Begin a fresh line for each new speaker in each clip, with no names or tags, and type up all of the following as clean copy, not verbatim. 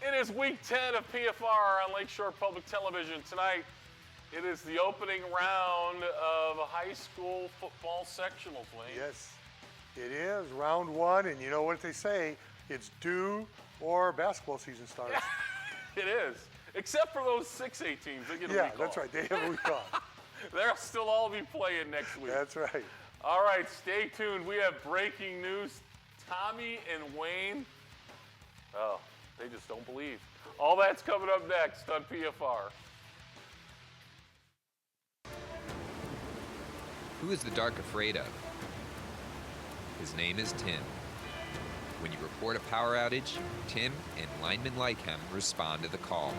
It is week 10 of PFR on Lakeshore Public Television. Tonight, it is the opening round of high school football sectionals, Wayne.
Yes, it is round one, and you know what they say, it's due or basketball season starts.
It is, except for those 6A teams. They get a week off.
Yeah, that's right. They have a week off.
They'll still all be playing next week.
That's right.
All right, stay tuned. We have breaking news. Tommy and Wayne, oh, they just don't believe. All that's coming up next on PFR.
Who is the dark afraid of? His name is Tim. When you report a power outage, Tim and linemen like him respond to the call.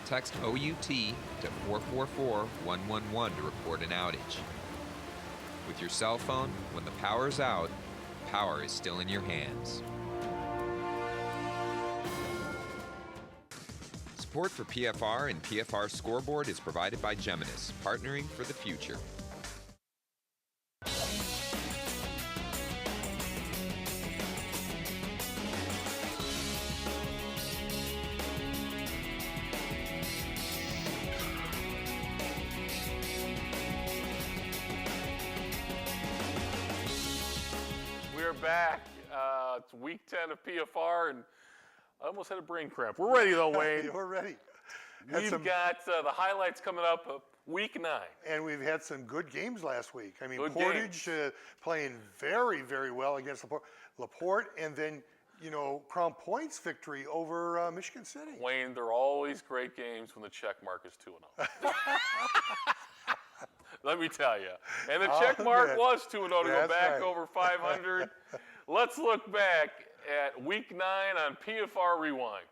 Text OUT to 444-111 to report an outage. With your cell phone, when the power is out, power is still in your hands. Support for PFR and PFR Scoreboard is provided by Geminis, partnering for the future.
We're back. It's week 10 of PFR, and I almost had a brain cramp. We're ready, though, Wayne.
We're ready.
We've got the highlights coming up of week 9.
And we've had some good games last week. I mean,
Good
Portage playing very, very well against LaPorte, and then, you know, Crown Point's victory over Michigan City.
Wayne, they're always great games when the check mark is 2-0. Let me tell you. And the check mark
good.
was 2-0 to go
That's
back
right.
over 500. Let's look back at week 9 on PFR Rewind.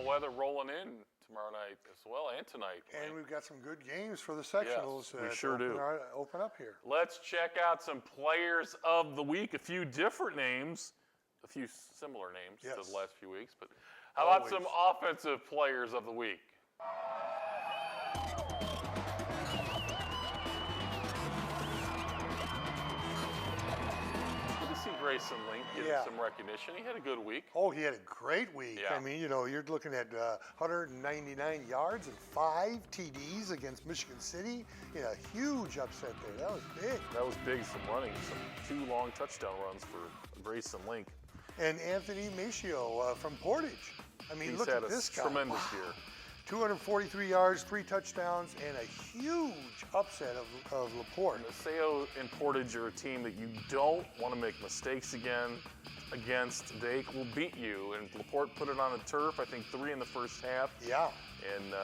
Weather rolling in tomorrow night as well, and tonight.
And we've got some good games for the sectionals.
Yes, we sure do.
Open up here.
Let's check out some players of the week. A few different names, a few similar names to the last few weeks. But how about some offensive players of the week? Grayson Link getting some recognition. He had a good week.
Oh, he had a great week.
Yeah.
I mean, you know, you're looking at 199 yards and 5 TDs against Michigan City in a huge upset there. That was big.
That was big, some running, some 2 long touchdown runs for Grayson Link.
And Anthony Macchio from Portage. I mean,
He's
look
had
at this guy.
Tremendous year.
243 yards, 3 touchdowns, and a huge upset of LaPorte.
Maseo and Portage are a team that you don't want to make mistakes against. They will beat you, and LaPorte put it on the turf, I think 3 in the first half.
Yeah.
And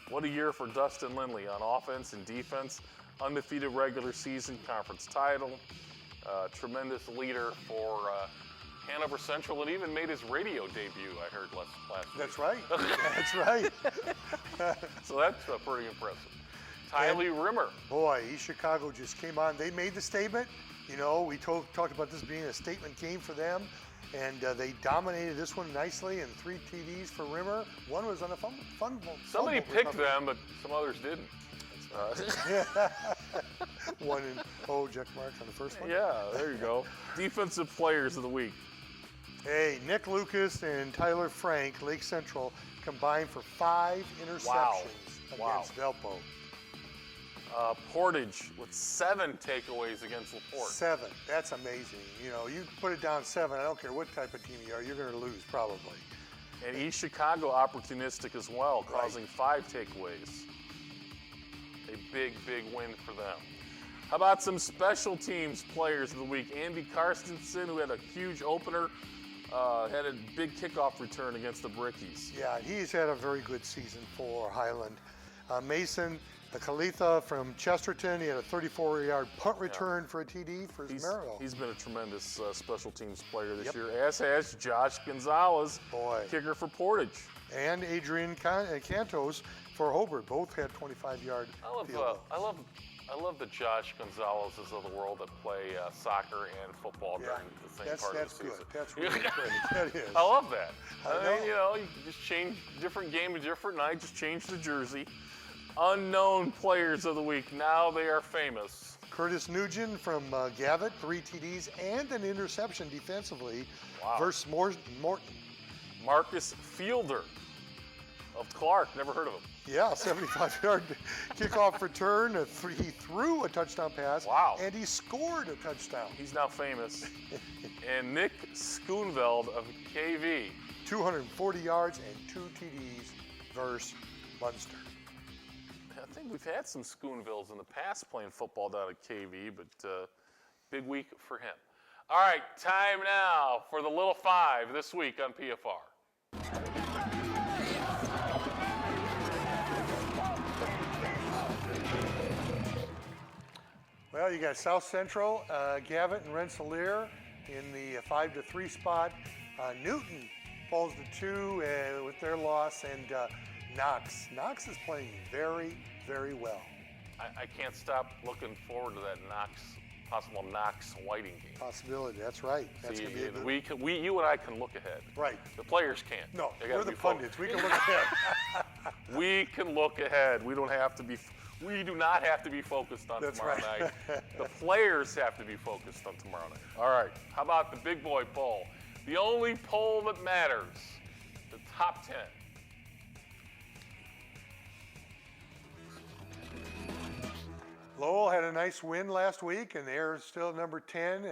what a year for Dustin Lindley on offense and defense. Undefeated regular season conference title. Tremendous leader for Hanover Central, and even made his radio debut, I heard last week.
That's right. That's right.
So that's pretty impressive. Tylee Rimmer.
Boy, East Chicago just came on. They made the statement. You know, we talked about this being a statement game for them, and they dominated this one nicely, and 3 TDs for Rimmer. One was on a fumble.
Somebody picked them, but some others didn't.
One in, check marks on the first one.
Yeah, there you go. Defensive players of the week.
Hey, Nick Lucas and Tyler Frank, Lake Central, combined for 5 interceptions against Valpo.
Portage with 7 takeaways against LaPorte.
7. That's amazing. You know, you put it down 7. I don't care what type of team you are, you're going to lose probably.
And East Chicago opportunistic as well, causing 5 takeaways. A big, big win for them. How about some special teams players of the week? Andy Karstensen, who had a huge opener, had a big kickoff return against the Brickies.
Yeah, he's had a very good season for Highland. Mason Kalitha from Chesterton, he had a 34-yard punt return for a TD for Merrill.
He's been a tremendous special teams player this year, as has Josh Gonzalez, kicker for Portage.
And Adrian Cantos for Hobart. Both had 25-yard field goals.
I love the Josh Gonzalez's of the world that play soccer and football during the same part of the season.
That's really great. That is.
I love that. I mean, you know, you just change different game, a different night, just change the jersey. Unknown players of the week. Now they are famous.
Curtis Nugent from Gavitt, 3 TDs and an interception defensively versus Morton.
Marcus Fielder of Clark. Never heard of him.
Yeah, 75-yard kickoff return. He threw a touchdown pass.
Wow.
And he scored a touchdown.
He's now famous. And Nick Schoonveld of KV.
240 yards and 2 TDs versus Munster.
I think we've had some Schoonvilles in the past playing football down at KV, but big week for him. All right, time now for the Little 5 this week on PFR.
Well, you got South Central, Gavitt and Rensselaer in the 5-3 spot. Newton falls to 2 with their loss, and Knox. Knox is playing very, very well.
I can't stop looking forward to that possible Knox Whiting game.
Possibility, that's right. That's
See,
gonna be
you and I can look ahead.
Right.
The players can't.
No,
we're
the pundits. We can look ahead.
We can look ahead. We do not have to be focused on tomorrow night. The players have to be focused on tomorrow night. All right, how about the big boy poll? The only poll that matters, the top 10.
Lowell had a nice win last week, and they're still number 10.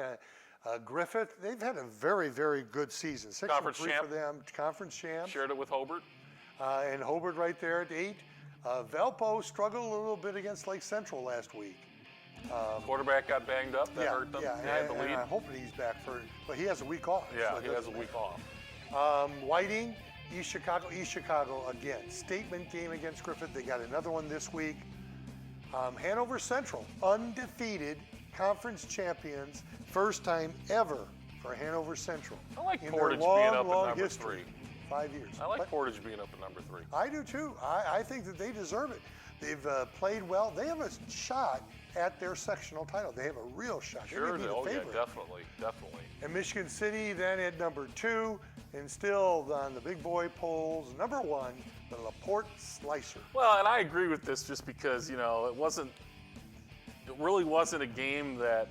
Griffith, they've had a very, very good season. 6-3 for them, conference champs.
Shared it with Hobart.
And Hobart right there at 8. Valpo struggled a little bit against Lake Central last week.
Quarterback got banged up. That hurt them.
Yeah,
they had the lead.
I hope that he's back but he has a week off.
Yeah,
so
he has a week off.
Whiting, East Chicago again. Statement game against Griffith. They got another one this week. Hanover Central, undefeated conference champions, first time ever for Hanover Central.
I like
in
Portage
their long,
being up
long
at number
history.
3.
5 years.
I like Portage being up at number 3.
I do too. I think that they deserve it. They've played well. They have a shot at their sectional title. They have a real shot.
Sure,
they may be the favorite.
Yeah, definitely.
And Michigan City then at number 2, and still on the big boy polls, number 1, the LaPorte Slicer.
Well, and I agree with this just because, you know, it really wasn't a game that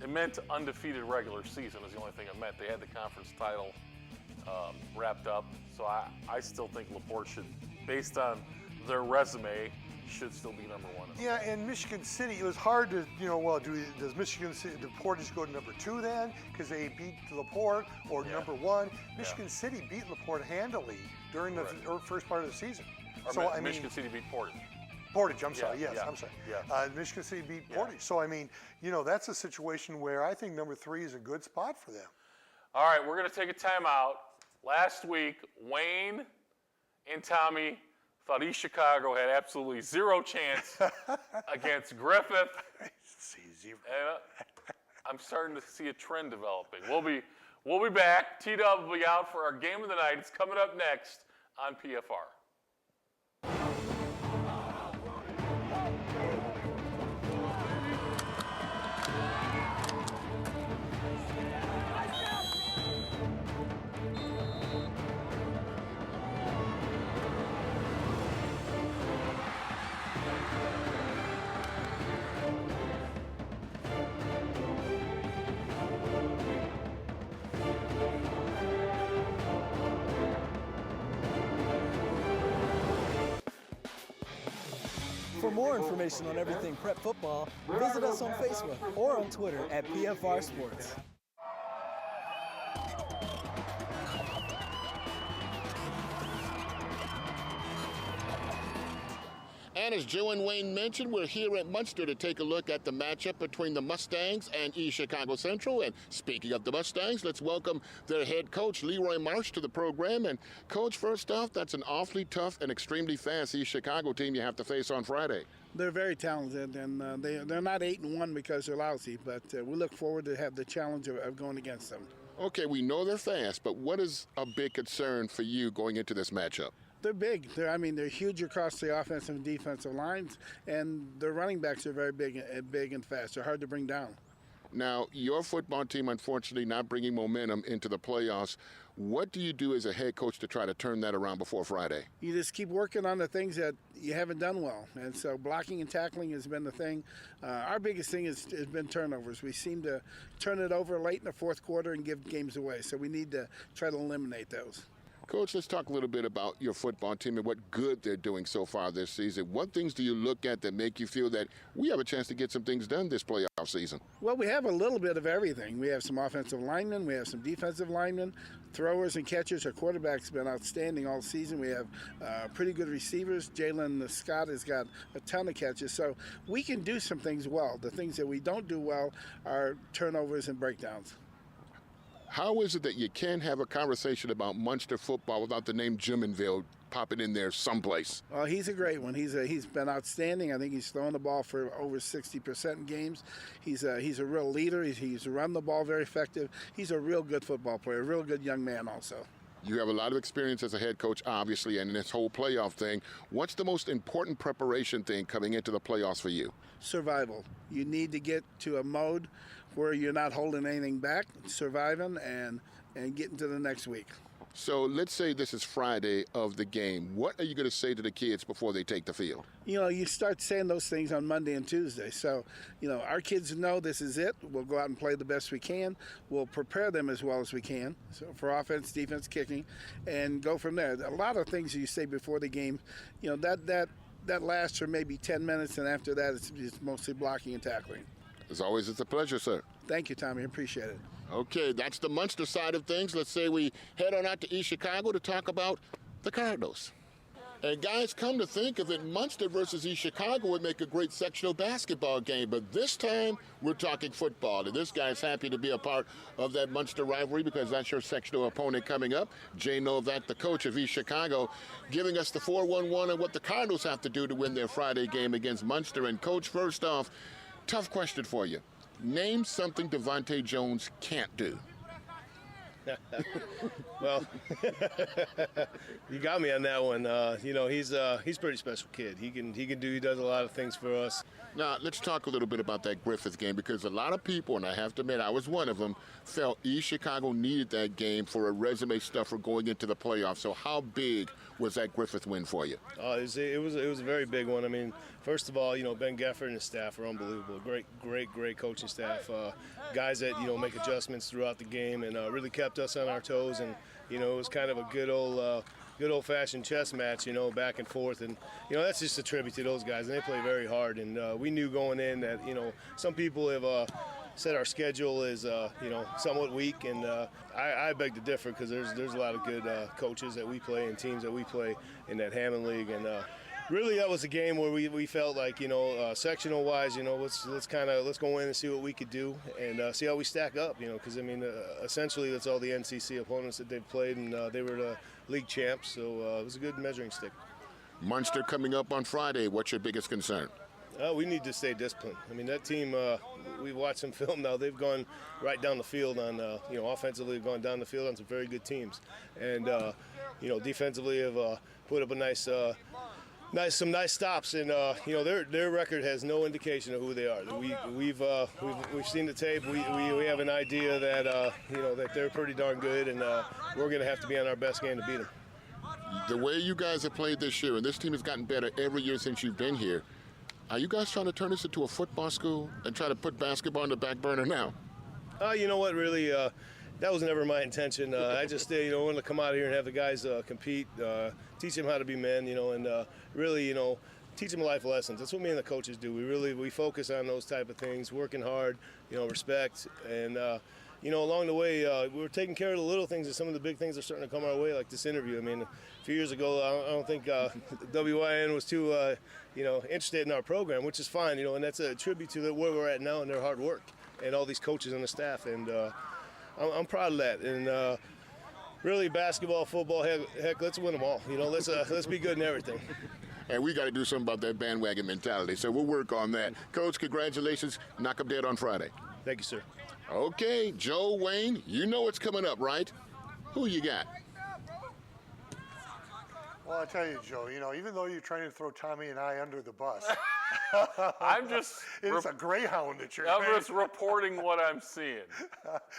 it meant undefeated regular season is the only thing it meant. They had the conference title wrapped up. So I still think LaPorte should, based on their resume, should still be number 1.
Yeah, and Michigan City, it was hard to, does Michigan City, Portage go to number 2 then? Because they beat LaPorte, or number 1. Michigan City beat LaPorte handily during the first part of the season.
Michigan City beat Portage.
Portage, I'm sorry. Yes,
yeah,
I'm sorry.
yeah.
Michigan City beat Portage. So, I mean, that's a situation where I think number 3 is a good spot for them.
All right, we're going to take a timeout. Last week, Wayne and Tommy thought East Chicago had absolutely zero chance against Griffith.
Zero.
I'm starting to see a trend developing. We'll be back. T-Dub will be out for our game of the night. It's coming up next on PFR.
For more information on everything Prep football, visit us on Facebook or on Twitter at PFR Sports.
And as Joe and Wayne mentioned, we're here at Munster to take a look at the matchup between the Mustangs and East Chicago Central. And speaking of the Mustangs, let's welcome their head coach, Leroy Marsh, to the program. And Coach, first off, that's an awfully tough and extremely fast East Chicago team you have to face on Friday.
They're very talented, and they're not 8-1 because they're lousy, but we look forward to have the challenge of going against them.
Okay, we know they're fast, but what is a big concern for you going into this matchup?
They're big. They're huge across the offensive and defensive lines, and their running backs are very big and fast. They're hard to bring down.
Now, your football team, unfortunately, not bringing momentum into the playoffs. What do you do as a head coach to try to turn that around before Friday?
You just keep working on the things that you haven't done well. And so blocking and tackling has been the thing. Our biggest thing has been turnovers. We seem to turn it over late in the fourth quarter and give games away. So we need to try to eliminate those.
Coach, let's talk a little bit about your football team and what good they're doing so far this season. What things do you look at that make you feel that we have a chance to get some things done this playoff season?
Well, we have a little bit of everything. We have some offensive linemen. We have some defensive linemen, throwers and catchers. Our quarterback's been outstanding all season. We have pretty good receivers. Jalen Scott has got a ton of catches. So we can do some things well. The things that we don't do well are turnovers and breakdowns.
How is it that you can't have a conversation about Munster football without the name Jiminville popping in there someplace?
Well, he's a great one. He's been outstanding. I think he's thrown the ball for over 60% in games. He's a real leader. He's run the ball very effective. He's a real good football player, a real good young man also.
You have a lot of experience as a head coach, obviously, and in this whole playoff thing. What's the most important preparation thing coming into the playoffs for you?
Survival. You need to get to a mode where you're not holding anything back, surviving, and getting to the next week.
So let's say this is Friday of the game. What are you going to say to the kids before they take the field?
You start saying those things on Monday and Tuesday. So, our kids know this is it. We'll go out and play the best we can. We'll prepare them as well as we can, so for offense, defense, kicking, and go from there. A lot of things you say before the game, that lasts for maybe 10 minutes, and after that it's mostly blocking and tackling.
As always, it's a pleasure, sir.
Thank you, Tommy. I appreciate it.
Okay, that's the Munster side of things. Let's say we head on out to East Chicago to talk about the Cardinals. And guys, come to think of it, Munster versus East Chicago would make a great sectional basketball game, but this time we're talking football. And this guy's happy to be a part of that Munster rivalry because that's your sectional opponent coming up. Jay Novak, the coach of East Chicago, giving us the 4-1-1 and what the Cardinals have to do to win their Friday game against Munster. And Coach, first off, tough question for you. Name something Devontae Jones can't do.
Well, you got me on that one. He's a pretty special kid. He does a lot of things for us.
Now, let's talk a little bit about that Griffith game because a lot of people, and I have to admit I was one of them, felt East Chicago needed that game for a resume stuffer going into the playoffs. So how big was that Griffith win for you?
It was a very big one. I mean, first of all, Ben Gefford and his staff are unbelievable. Great coaching staff. Guys that make adjustments throughout the game and really kept us on our toes. And it was kind of a good old-fashioned chess match, back and forth. And that's just a tribute to those guys. And they play very hard. And we knew going in that some people have said our schedule is, somewhat weak, and I beg to differ because there's a lot of good coaches that we play and teams that we play in that Hammond League, and really that was a game where we felt like, sectional wise, let's go in and see what we could do and see how we stack up, because essentially that's all the NCC opponents that they've played, and they were the league champs, so it was a good measuring stick.
Munster coming up on Friday. What's your biggest concern?
We need to stay disciplined. That team, we've watched some film now. They've gone right down the field on, offensively have gone down the field on some very good teams. And, defensively have put up a some nice stops. And, their record has no indication of who they are. We've seen the tape. We have an idea that, that they're pretty darn good, and we're going to have to be on our best game to beat them.
The way you guys have played this year, and this team has gotten better every year since you've been here, are you guys trying to turn this into a football school and try to put basketball on the back burner now?
You know what, really, that was never my intention. I just, wanted to come out here and have the guys compete, teach them how to be men, and really, teach them life lessons. That's what me and the coaches do. We focus on those type of things, working hard, respect, and along the way, we're taking care of the little things, and some of the big things are starting to come our way, like this interview. A few years ago, I don't think WYN was too, interested in our program, which is fine, and that's a tribute to where we're at now and their hard work and all these coaches and the staff, and I'm proud of that. And really, basketball, football, heck, let's win them all. Let's be good in everything.
And we got to do something about that bandwagon mentality, so we'll work on that. Coach, congratulations. Knock 'em dead on Friday.
Thank you, sir.
Okay, Joe, Wayne, you know what's coming up, right? Who you got?
Well, I tell you, Joe, even though you're trying to throw Tommy and I under the bus, it's a Greyhound that you're
I'm just reporting what I'm seeing.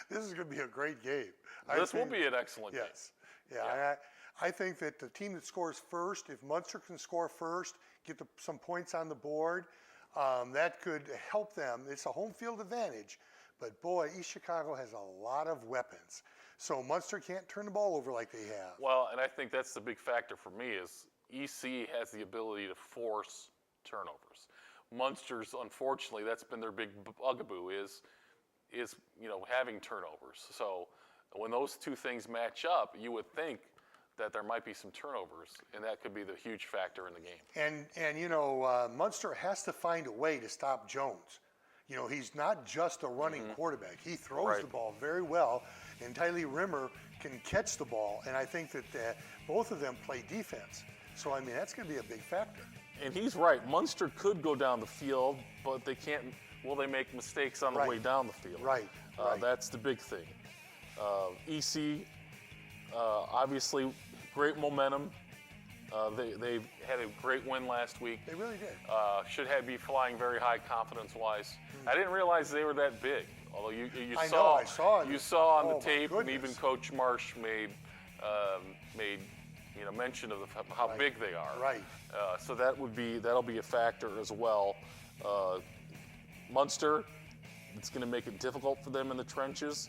This is going to be a great game.
This will be an excellent game.
Yes. Yeah. I think that the team that scores first, if Munster can score first, get some points on the board, that could help them. It's a home field advantage. But boy, East Chicago has a lot of weapons. So Munster can't turn the ball over like they have.
Well, and I think that's the big factor for me is EC has the ability to force turnovers. Munster's, unfortunately, that's been their big bugaboo is having turnovers. So when those two things match up, you would think that there might be some turnovers, and that could be the huge factor in the game.
And Munster has to find a way to stop Jones. He's not just a running quarterback. He throws the ball very well, and Tylee Rimmer can catch the ball, and I think that both of them play defense. So, that's going to be a big factor.
And he's right. Munster could go down the field, but they can't. Will they make mistakes on the way down the field?
Right.
That's the big thing. EC, obviously, great momentum. They had a great win last week.
They really did.
Should be flying very high confidence-wise. I didn't realize they were that big. Although
I saw it.
You saw on the
my
tape,
goodness.
and even Coach Marsh made mention of how big they are.
Right.
So that'll be a factor as well. Munster, it's going to make it difficult for them in the trenches.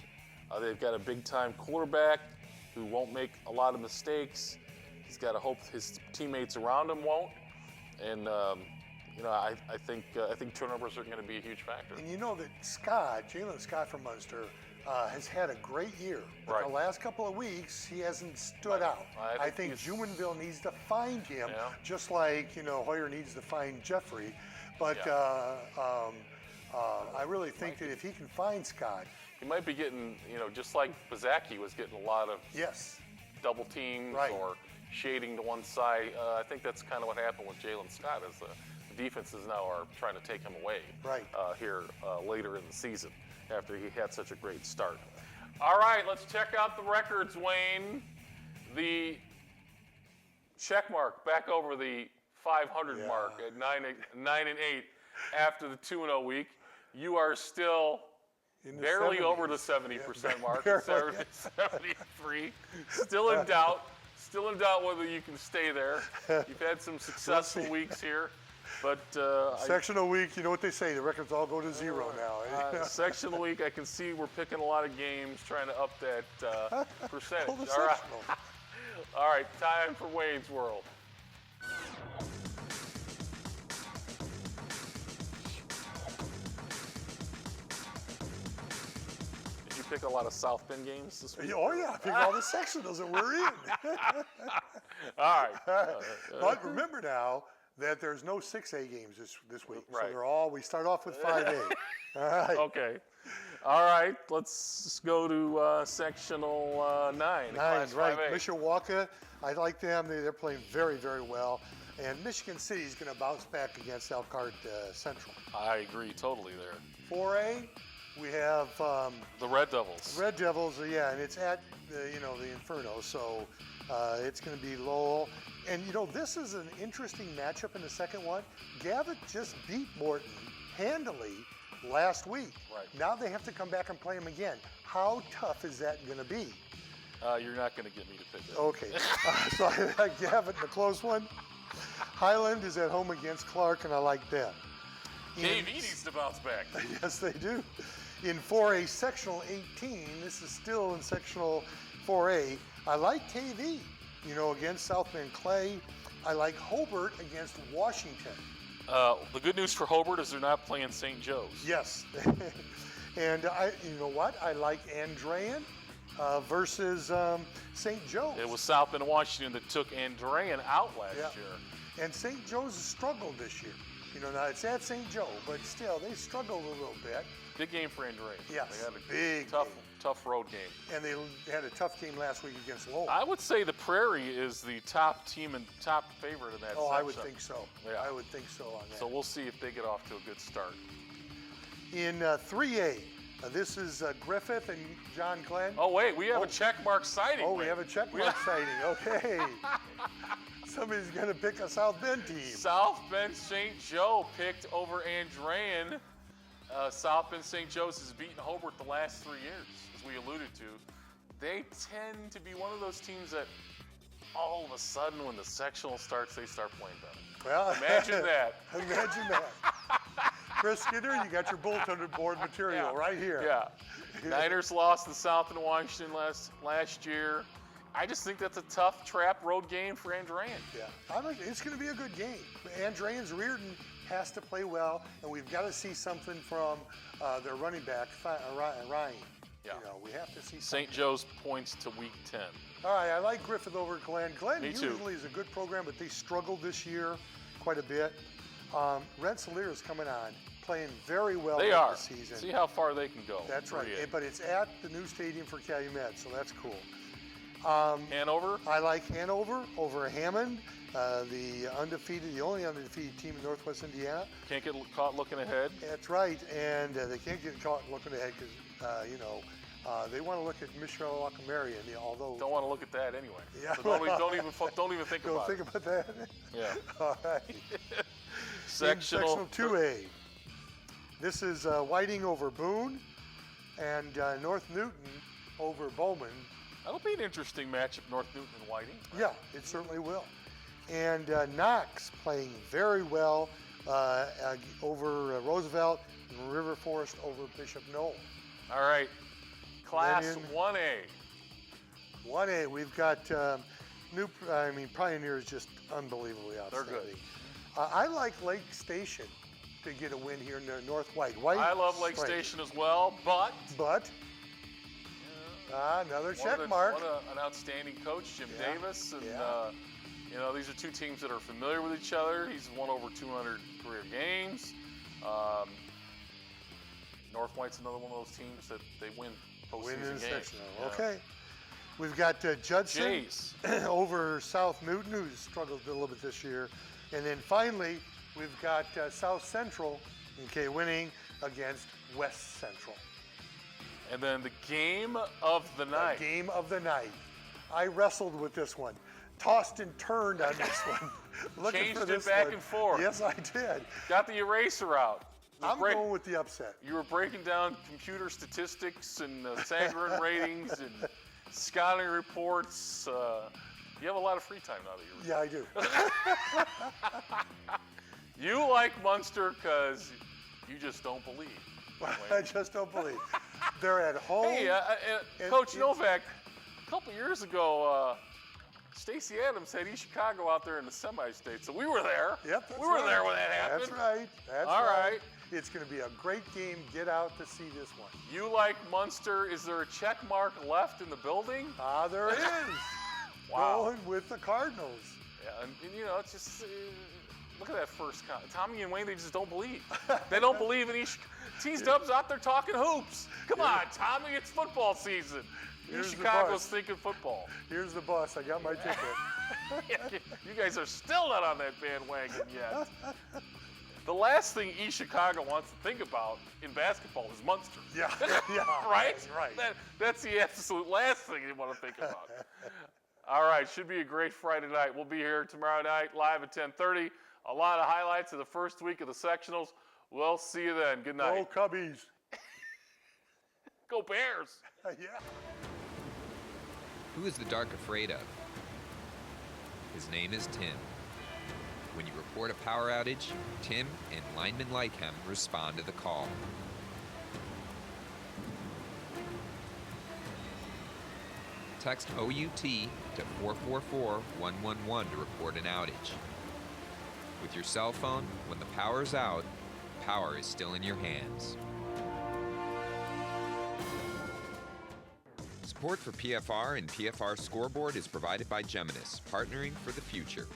They've got a big-time quarterback who won't make a lot of mistakes. He's got to hope his teammates around him won't. And I think turnovers are going to be a huge factor.
And that Jalen Scott from Munster, has had a great year. But
Right.
the last couple of weeks, he hasn't stood out. I think Jumonville needs to find him, just like Hoyer needs to find Jeffrey. But I really think that if he can find Scott,
He might be getting, just like Bazaki was getting a lot of double teams or shading to one side. I think that's kind of what happened with Jalen Scott, is the defenses now are trying to take him away here later in the season after he had such a great start. All right, let's check out the records, Wayne. The check mark back over the 500 mark at 9-8 after the 2-0 week. You are still barely
70s.
over the 70% mark, 73. Still in doubt whether you can stay there. You've had some successful weeks here, but
sectional week, you know what they say, the records all go to zero now.
Sectional week, I can see we're picking a lot of games, trying to up that percentage.
Pull the
All right.
sectional.
All right, time for Wayne's World. pick a lot of South Bend games this week?
Oh yeah, pick all the sectionals that we're in.
All right.
But remember now that there's no 6A games this week.
Right.
So they're all, we start off with 5A. All right.
Okay. All right. Let's go to sectional 9. Class
Right.
5A.
Mishawaka, I like them. They're playing very, very well. And Michigan City is going to bounce back against Elkhart Central.
I agree totally there.
4A, we have
The Red Devils.
Red Devils, yeah, and it's at the Inferno, so it's going to be Lowell. And this is an interesting matchup in the second one. Gavitt just beat Morton handily last week.
Right.
Now they have to come back and play him again. How tough is that going to be?
You're not going to get me to pick that.
Okay, so I like Gavitt in a close one. Highland is at home against Clark, and I like them.
KV needs to bounce back.
Yes, they do. In 4A Sectional 18, this is still in Sectional 4A. I like KV, against South Bend Clay. I like Hobart against Washington.
The good news for Hobart is they're not playing St. Joe's.
Yes. And you know what? I like Andrean versus St. Joe's.
It was South Bend, Washington that took Andrean out last
Yeah.
year.
And St. Joe's has struggled this year. Now it's at St. Joe, but still, they struggled a little bit.
Big game for Andrean.
Yes,
They had a
big
tough road game.
And they had a tough game last week against Lowell.
I would say the Prairie is the top team and top favorite in that
Oh,
section.
I would think so.
Yeah.
I would think so on that.
So we'll see if they get off to a good start.
In 3A, this is Griffith and John Glenn.
Oh, wait, we have a check mark sighting.
Oh, we have a checkmark sighting. Okay. Somebody's going to pick a South Bend team.
South Bend St. Joe picked over Andrean. South Bend St. Joe's has beaten Hobart the last 3 years, as we alluded to. They tend to be one of those teams that all of a sudden when the sectional starts, they start playing better.
Well,
Imagine that.
Imagine that. Chris Skinner, you got your bulletin board material right here.
Yeah. Niners lost to South Bend Washington last year. I just think that's a tough trap road game for Andrean.
Yeah, it's going to be a good game. Andrean's Reardon has to play well, and we've got to see something from their running back, Ryan.
Yeah.
We have to see something.
St. Joe's points to week 10.
All right, I like Griffith over Glenn. Glenn
Me too.
usually is a good program, but they struggled this year quite a bit. Rensselaer is coming on, playing very well
They are.
this season.
See how far they can go.
That's right,
3A.
but it's at the new stadium for Calumet, so that's cool.
Hanover?
I like Hanover over Hammond, the only undefeated team in Northwest Indiana.
Can't get caught looking ahead.
That's right, and they can't get caught looking ahead because, they want to look at Mishawaka Marion, although...
Don't want to look at that anyway.
Yeah.
So don't even think
Don't
about
think
it.
about that.
Yeah.
All right.
Sectional
In Sectional 2A, this is Whiting over Boone, and North Newton over Bowman.
That'll be an interesting matchup, North Newton and Whiting.
Yeah, it certainly will. And Knox playing very well over Roosevelt, and River Forest over Bishop Knoll.
All right. Class
Then
1A.
1A, we've got Pioneer is just unbelievably outstanding.
They're good.
I like Lake Station to get a win here in the North White.
I love Lake
strength.
Station as well, but
But another check
what
mark.
an outstanding coach, Jim
Yeah.
Davis. And,
Yeah.
these are two teams that are familiar with each other. He's won over 200 career games. North White's another one of those teams that they win
Win in
postseason
the
games.
sectional.
Yeah.
Okay. We've got Judson
Jays.
over South Newton, who's struggled a little bit this year. And then finally, we've got South Central, winning against West Central.
And then the game of the night.
The game of the night. I wrestled with this one. Tossed and turned on this one. Looking
Changed
for
it
this
back
one.
and forth.
Yes, I did.
Got the eraser out.
I'm going with the upset.
You were breaking down computer statistics and Sandgren ratings and scouting reports. You have a lot of free time now that you're.
Yeah, I do.
You like Munster because you just don't believe.
I just don't believe. They're at home.
Hey,
and
Coach
it's-
Novak, a couple years ago, Stacey Adams had East Chicago out there in the semi-state, so we were there.
Yep, that's
we were
right.
there when that happened.
That's right. That's
All right.
It's going to be a great game. Get out to see this one.
You like Munster. Is there a check mark left in the building?
There is.
Wow.
Going with the Cardinals.
Yeah, and you know, it's just look at that first comment. Tommy and Wayne, they just don't believe. They don't believe in each. T-Dub's out there talking hoops. Come on, Tommy, it's football season.
Here's the
Chicago's
bus.
thinking football.
Here's the bus. I got my ticket.
You guys are still not on that bandwagon yet. The last thing East Chicago wants to think about in basketball is Munster.
Yeah, yeah.
Right?
Right.
That's the absolute last thing you want to think about. All right, should be a great Friday night. We'll be here tomorrow night live at 10:30. A lot of highlights of the first week of the sectionals. We'll see you then. Good night.
Go Cubbies.
Go Bears.
Yeah.
Who is the dark afraid of? His name is Tim. When you report a power outage, Tim and linemen like him respond to the call. Text OUT to 444-111 to report an outage. With your cell phone, when the power's out, power is still in your hands. Support for PFR and PFR Scoreboard is provided by Geminis, partnering for the future.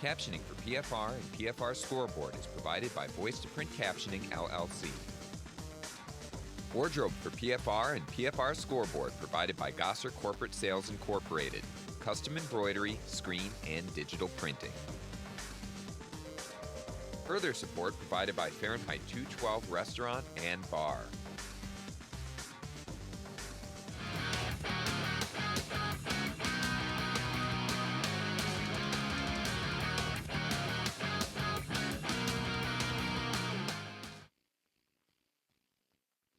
Captioning for PFR and PFR Scoreboard is provided by Voice to Print Captioning, LLC. Wardrobe for PFR and PFR Scoreboard provided by Gosser Corporate Sales Incorporated. Custom embroidery, screen, and digital printing. Further support provided by Fahrenheit 212 Restaurant and Bar.